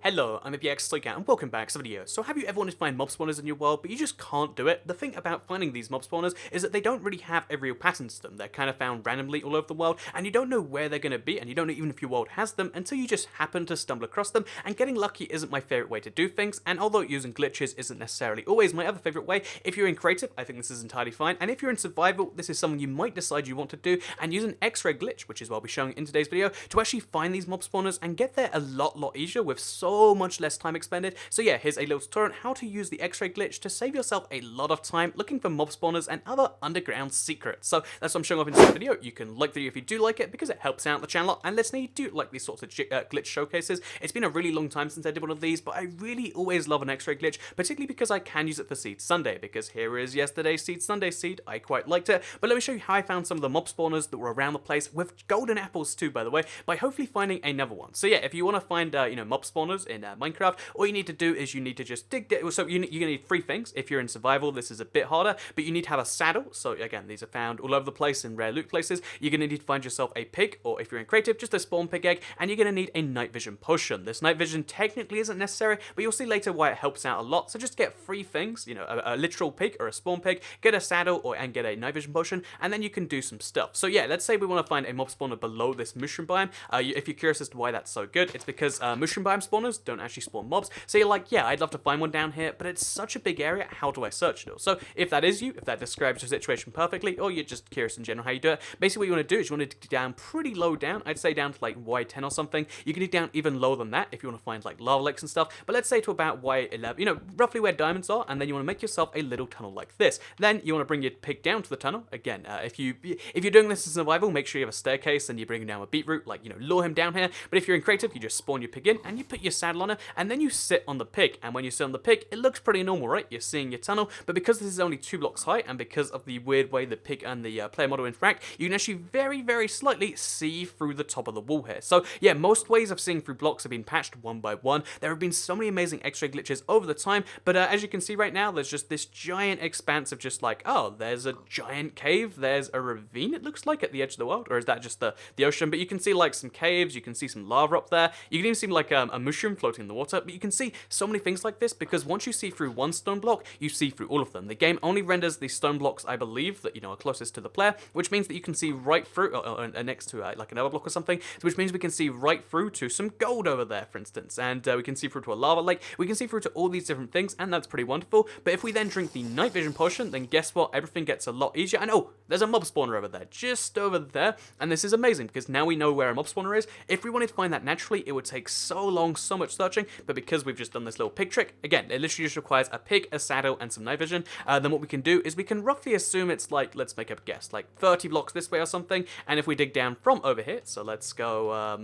Hello, I'm XRAY and welcome back to the video. So have you ever wanted to find mob spawners in your world, but you just can't do it? The thing about finding these mob spawners is that they don't really have a real pattern to them. They're kind of found randomly all over the world, and you don't know where they're going to be, and you don't know even if your world has them until you just happen to stumble across them, and getting lucky isn't my favourite way to do things, and although using glitches isn't necessarily always my other favourite way, if you're in creative, I think this is entirely fine, and if you're in survival, this is something you might decide you want to do, and use an X-ray glitch, which is what I'll be showing in today's video, to actually find these mob spawners and get there a lot easier with so much less time expended. So yeah, here's a little tutorial on how to use the X-ray glitch to save yourself a lot of time looking for mob spawners and other underground secrets. So that's what I'm showing off in this video. You can like the video if you do like it because it helps out the channel, and let's know you do like these sorts of glitch showcases. It's been a really long time since I did one of these, but I really always love an X-ray glitch, particularly because I can use it for Seed Sunday, because here is yesterday's Seed Sunday seed. I quite liked it, but let me show you how I found some of the mob spawners that were around the place, with golden apples too, by the way, by hopefully finding another one. So yeah, if you want to find mob spawners in Minecraft, all you need to do is you need to just dig. So you're gonna need three things. If you're in survival, this is a bit harder, but you need to have a saddle. So again, these are found all over the place in rare loot places. You're gonna need to find yourself a pig, or if you're in creative, just a spawn pig egg, and you're gonna need a night vision potion. This night vision technically isn't necessary, but you'll see later why it helps out a lot. So just get three things, a literal pig or a spawn pig, get a saddle and get a night vision potion, and then you can do some stuff. So yeah, let's say we want to find a mob spawner below this mushroom biome. If you're curious as to why that's so good, it's because mushroom biome spawners don't actually spawn mobs. So you're like, yeah, I'd love to find one down here, but it's such a big area, how do I search it all? So if that is you, if that describes your situation perfectly, or you're just curious in general how you do it, basically what you want to do is you want to dig down pretty low down. I'd say down to like Y10 or something. You can dig down even lower than that if you want to find like lava lakes and stuff, but let's say to about Y11, roughly where diamonds are, and then you want to make yourself a little tunnel like this. Then you want to bring your pig down to the tunnel. Again, if you're doing this in survival, make sure you have a staircase and you're bringing down a beetroot, like, lure him down here. But if you're in creative, you just spawn your pig in and you put your saddle on it, and then you sit on the pig, and when you sit on the pig, it looks pretty normal, right? You're seeing your tunnel, but because this is only 2 blocks high, and because of the weird way the pig and the player model interact, you can actually very slightly see through the top of the wall here. So yeah, most ways of seeing through blocks have been patched one by one. There have been so many amazing X-ray glitches over the time, but as you can see right now, there's just this giant expanse of just like, oh, there's a giant cave, there's a ravine, it looks like, at the edge of the world, or is that just the ocean? But you can see like some caves, you can see some lava up there, you can even see like a mushroom floating in the water, but you can see so many things like this because once you see through one stone block, you see through all of them. The game only renders the stone blocks, I believe, that are closest to the player, which means that you can see right through, or next to like another block or something, which means we can see right through to some gold over there, for instance, and we can see through to a lava lake, we can see through to all these different things, and that's pretty wonderful. But if we then drink the night vision potion, then guess what? Everything gets a lot easier. And oh, there's a mob spawner over there, just over there, and this is amazing because now we know where a mob spawner is. If we wanted to find that naturally, it would take so long, so much searching, but because we've just done this little pig trick, again, it literally just requires a pig, a saddle, and some night vision, then what we can do is we can roughly assume it's like, let's make a guess, like 30 blocks this way or something, and if we dig down from over here, so let's go,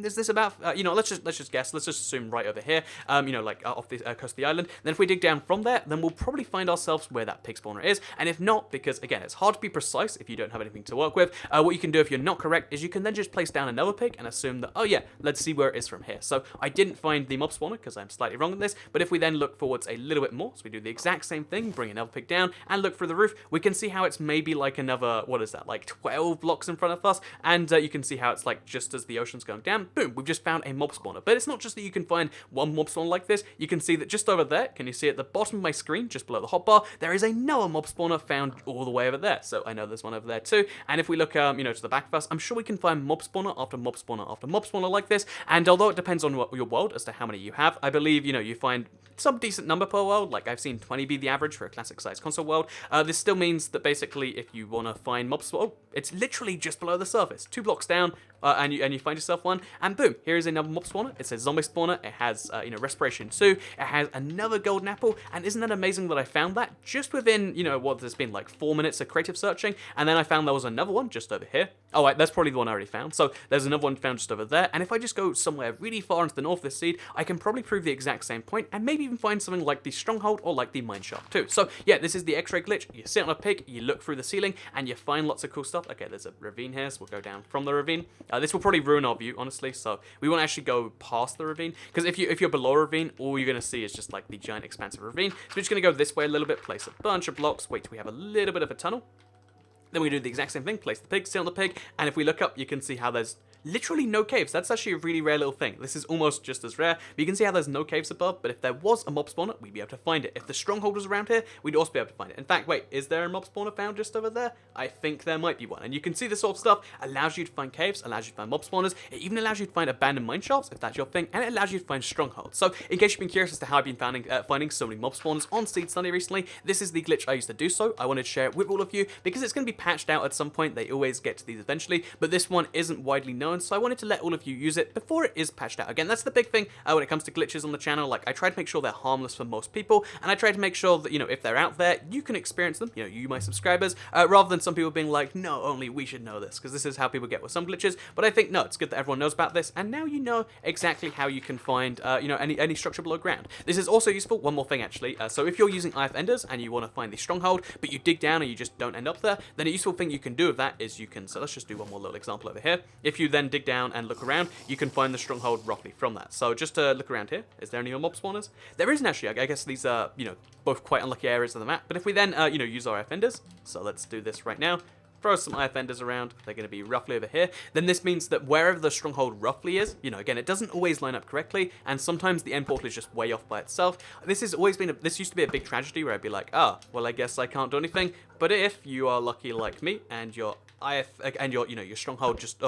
is this about, let's just guess, let's just assume right over here, like off the coast of the island, then if we dig down from there, then we'll probably find ourselves where that pig spawner is, and if not, because again, it's hard to be precise if you don't have anything to work with, what you can do if you're not correct is you can then just place down another pig and assume that, oh yeah, let's see where it is from here. So I didn't find the mob spawner because I'm slightly wrong on this, but if we then look forwards a little bit more, so we do the exact same thing, bring another pig down and look through the roof, we can see how it's maybe like another, what is that, like 12 blocks in front of us, and you can see how it's like just as the ocean's going down, boom, we've just found a mob spawner. But it's not just that you can find one mob spawner like this, you can see that just over there, can you see at the bottom of my screen, just below the hotbar, there is another mob spawner found all the way over there. So I know there's one over there too, and if we look, to the back of us, I'm sure we can find mob spawner after mob spawner after mob spawner like this, and although it depends on your world as to how many you have, I believe, you find some decent number per world, like I've seen 20 be the average for a classic size console world. This still means that basically if you want to find mob spawn, oh, it's literally just below the surface, 2 blocks down, and you find yourself one, and boom, here is another mob spawner. It's a zombie spawner, it has respiration 2, it has another golden apple, and isn't that amazing that I found that just within, what has been like 4 minutes of creative searching, and then I found there was another one just over here. Oh, right, that's probably the one I already found, so there's another one found just over there, and if I just go somewhere really far into the north of this seed, I can probably prove the exact same point, and maybe even find something like the stronghold or like the mine shaft too. So yeah, this is the X-ray glitch. You sit on a pig, you look through the ceiling, and you find lots of cool stuff. Okay, there's a ravine here, so we'll go down from the ravine. This will probably ruin our view, honestly, so we won't actually go past the ravine, because if you're below a ravine, all you're going to see is just like the giant expansive ravine. So we're just going to go this way a little bit, place a bunch of blocks, wait till we have a little bit of a tunnel. Then we do the exact same thing, place the pig, sit on the pig, and if we look up, you can see how there's literally no caves. That's actually a really rare little thing. This is almost just as rare, but you can see how there's no caves above, but if there was a mob spawner, we'd be able to find it. If the stronghold was around here, we'd also be able to find it. In fact, wait, is there a mob spawner found just over there? I think there might be one. And you can see this sort of stuff allows you to find caves, allows you to find mob spawners, it even allows you to find abandoned mine shafts, if that's your thing, and it allows you to find strongholds. So, in case you've been curious as to how I've been finding so many mob spawners on Seed Sunday recently, this is the glitch I used to do so. I wanted to share it with all of you, because it's going to be patched out at some point. They always get to these eventually, but this one isn't widely known, so I wanted to let all of you use it before it is patched out. Again, that's the big thing when it comes to glitches on the channel. Like, I try to make sure they're harmless for most people, and I try to make sure that, you know, if they're out there, you can experience them, you know, you, my subscribers, rather than some people being like, no, only we should know this, because this is how people get with some glitches. But I think, no, it's good that everyone knows about this, and now you know exactly how you can find, you know, any structure below ground. This is also useful, one more thing actually, so if you're using IF Enders and you want to find the stronghold, but you dig down and you just don't end up there, then a useful thing you can do with that is you can, so let's just do one more little example over here. If you then dig down and look around, you can find the stronghold roughly from that. So just to look around here, is there any more mob spawners? There isn't actually. I guess these are, you know, both quite unlucky areas of the map, but if we then, you know, use our IF Enders, so let's do this right now, throw some IF Enders around, they're going to be roughly over here, then this means that wherever the stronghold roughly is, you know, again, it doesn't always line up correctly, and sometimes the end portal is just way off by itself. This has always been, this used to be a big tragedy where I'd be like, well, I guess I can't do anything, but if you are lucky like me, and your you know, your stronghold just,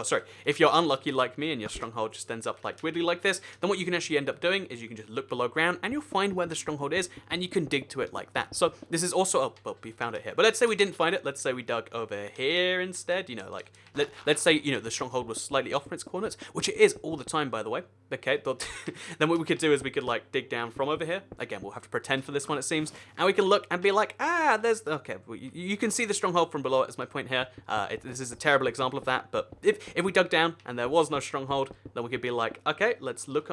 if you're unlucky like me and your stronghold just ends up like weirdly like this, then what you can actually end up doing is you can just look below ground and you'll find where the stronghold is and you can dig to it like that. So this is also, oh, well, we found it here, but let's say we didn't find it. Let's say we dug over here instead, you know, like, let's say, you know, the stronghold was slightly off from its coordinates, which it is all the time, by the way. Okay, but then what we could do is we could like dig down from over here. Again, we'll have to pretend for this one, it seems, and we can look and be like, there's, okay, you can see the stronghold from below, is my point here. This is a terrible example of that, but if we dug down and there was no stronghold, then we could be like, okay, let's look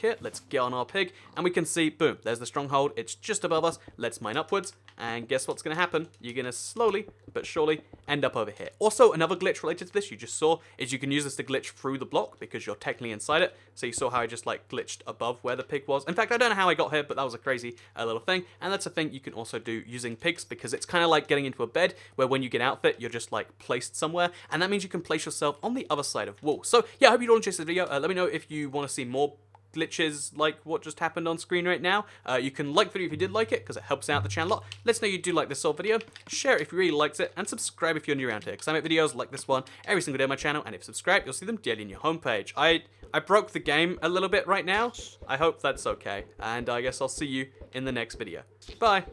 here, let's get on our pig, and we can see, boom, there's the stronghold, it's just above us, let's mine upwards, and guess what's going to happen? You're going to slowly but surely end up over here. Also, another glitch related to this you just saw is you can use this to glitch through the block because you're technically inside it. So you saw how I just like glitched above where the pig was. In fact, I don't know how I got here, but that was a crazy little thing. And that's a thing you can also do using pigs, because it's kind of like getting into a bed where when you get out of it, you're just like placed somewhere. And that means you can place yourself on the other side of walls. So yeah, I hope you all enjoyed this video. Let me know if you want to see more glitches like what just happened on screen right now. You can like the video if you did like it, because it helps out the channel a lot. Let us know you do like this sort of video. Share it if you really liked it, and subscribe if you're new around here, because I make videos like this one every single day on my channel, and if you subscribe, you'll see them daily on your homepage. I broke the game a little bit right now. I hope that's okay, and I guess I'll see you in the next video. Bye!